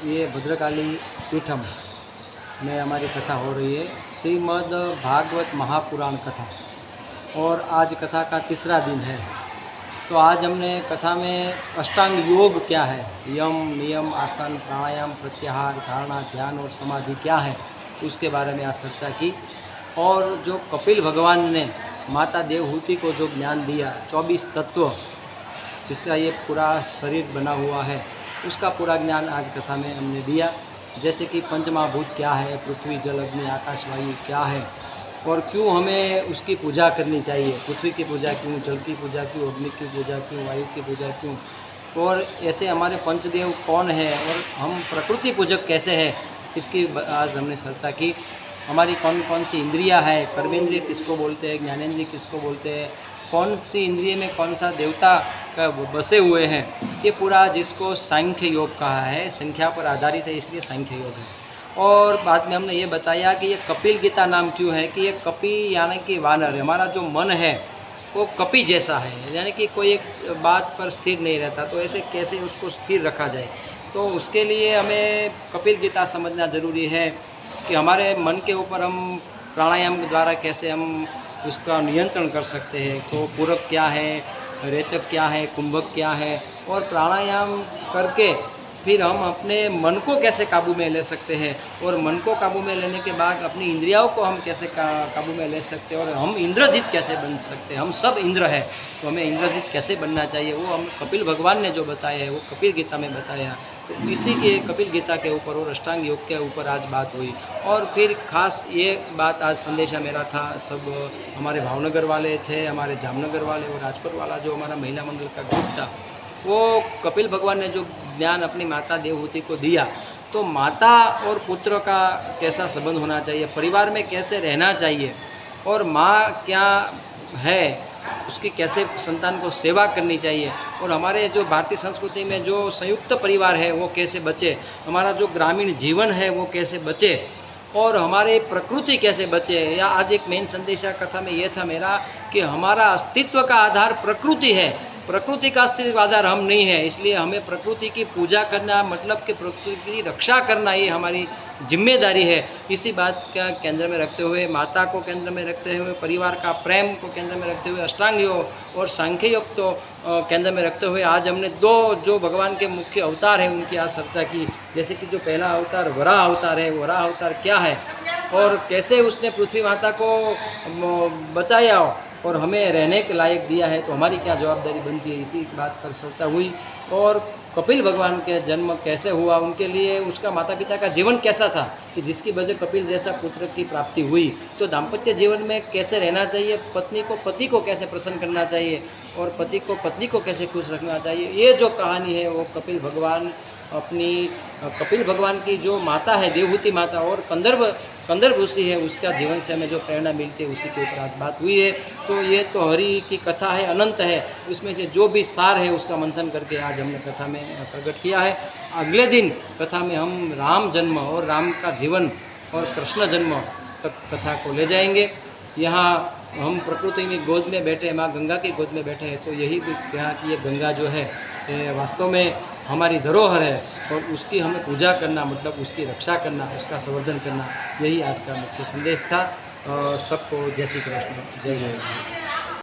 ये भद्रकाली पीठम में हमारी कथा हो रही है, श्रीमद् भागवत महापुराण कथा। और आज कथा का तीसरा दिन है। तो आज हमने कथा में अष्टांग योग क्या है, यम नियम आसन प्राणायाम प्रत्याहार धारणा ध्यान और समाधि क्या है, उसके बारे में आज चर्चा की। और जो कपिल भगवान ने माता देवहूति को जो ज्ञान दिया, 24 तत्व जिसका ये पूरा शरीर बना हुआ है, उसका पूरा ज्ञान आज कथा में हमने दिया। जैसे कि पंचमहाभूत क्या है, पृथ्वी जल अग्नि आकाश वायु क्या है, और क्यों हमें उसकी पूजा करनी चाहिए। पृथ्वी की पूजा क्यों, जल की पूजा क्यों, अग्नि की पूजा क्यों, वायु की पूजा क्यों, और ऐसे हमारे पंचदेव कौन है और हम प्रकृति पूजक कैसे हैं, इसकी आज हमने चर्चा की। हमारी कौन कौन सी इंद्रियां है, कर्मेंद्रिय किसको बोलते हैं, ज्ञानेंद्रिय किसको बोलते हैं, कौन सी इंद्रिय में कौन सा देवता का बसे हुए हैं, ये पूरा जिसको सांख्य योग कहा है, संख्या पर आधारित है इसलिए सांख्य योग है। और बाद में हमने ये बताया कि ये कपिल गीता नाम क्यों है, कि ये कपि यानी कि वानर, हमारा जो मन है वो कपि जैसा है, यानी कि कोई एक बात पर स्थिर नहीं रहता, तो ऐसे कैसे उसको स्थिर रखा जाए। तो उसके लिए हमें कपिल गीता समझना ज़रूरी है कि हमारे मन के ऊपर हम प्राणायाम के द्वारा कैसे हम उसका नियंत्रण कर सकते हैं। तो पूरक क्या है, रेचक क्या है, कुंभक क्या है, और प्राणायाम करके फिर हम अपने मन को कैसे काबू में ले सकते हैं, और मन को काबू में लेने के बाद अपनी इंद्रियों को हम कैसे काबू में ले सकते हैं, और हम इंद्रजीत कैसे बन सकते हैं। हम सब इंद्र हैं, तो हमें इंद्रजीत कैसे बनना चाहिए, वो हम कपिल भगवान ने जो बताया है वो कपिल गीता में बताया। तो इसी के कपिल गीता के ऊपर और अष्टांग योग के ऊपर आज बात हुई। और फिर खास ये बात आज संदेशा मेरा था, सब हमारे भावनगर वाले थे, हमारे जामनगर वाले और राजपुर वाला जो हमारा महिला मंडल का ग्रुप था, वो कपिल भगवान ने जो ज्ञान अपनी माता देवहूति को दिया, तो माता और पुत्र का कैसा संबंध होना चाहिए, परिवार में कैसे रहना चाहिए, और माँ क्या है, उसकी कैसे संतान को सेवा करनी चाहिए, और हमारे जो भारतीय संस्कृति में जो संयुक्त परिवार है वो कैसे बचे, हमारा जो ग्रामीण जीवन है वो कैसे बचे, और हमारे प्रकृति कैसे बचे। या आज एक मेन संदेशा कथा में ये था मेरा कि हमारा अस्तित्व का आधार प्रकृति है, प्रकृति का अस्तित्व आधार हम नहीं है, इसलिए हमें प्रकृति की पूजा करना, मतलब कि प्रकृति की रक्षा करना, ये हमारी जिम्मेदारी है। इसी बात का केंद्र में रखते हुए, माता को केंद्र में रखते हुए, परिवार का प्रेम को केंद्र में रखते हुए, अष्टांग योग और सांख्य योग तो केंद्र में रखते हुए आज हमने दो जो भगवान के मुख्य अवतार हैं उनकी आज चर्चा की। जैसे कि जो पहला अवतार वराह अवतार है, वराह अवतार क्या है और कैसे उसने पृथ्वी माता को बचाया और हमें रहने के लायक दिया है, तो हमारी क्या जवाबदारी बनती है, इसी बात पर चर्चा हुई। और कपिल भगवान के जन्म कैसे हुआ, उनके लिए उसका माता पिता का जीवन कैसा था कि जिसकी वजह कपिल जैसा पुत्र की प्राप्ति हुई। तो दाम्पत्य जीवन में कैसे रहना चाहिए, पत्नी को पति को कैसे प्रसन्न करना चाहिए और पति को पत्नी को कैसे खुश रखना चाहिए, ये जो कहानी है वो कपिल भगवान की जो माता है देवहूति माता और कंदर्प ऋषि है, उसका जीवन से हमें जो प्रेरणा मिलती है उसी के ऊपर आज बात हुई है। तो ये तो हरि की कथा है, अनंत है, उसमें से जो भी सार है उसका मंथन करके आज हमने कथा में प्रकट किया है। अगले दिन कथा में हम राम जन्म और राम का जीवन और कृष्ण जन्म तक कथा को ले जाएंगे। यहाँ हम प्रकृति में गोद में बैठे, माँ गंगा की गोद में बैठे हैं, तो यही यहाँ की ये गंगा जो है वास्तव में हमारी धरोहर है, और उसकी हमें पूजा करना मतलब उसकी रक्षा करना, उसका संवर्धन करना, यही आज का मुख्य संदेश था। सबको जय श्री कृष्ण, जय श्री राम।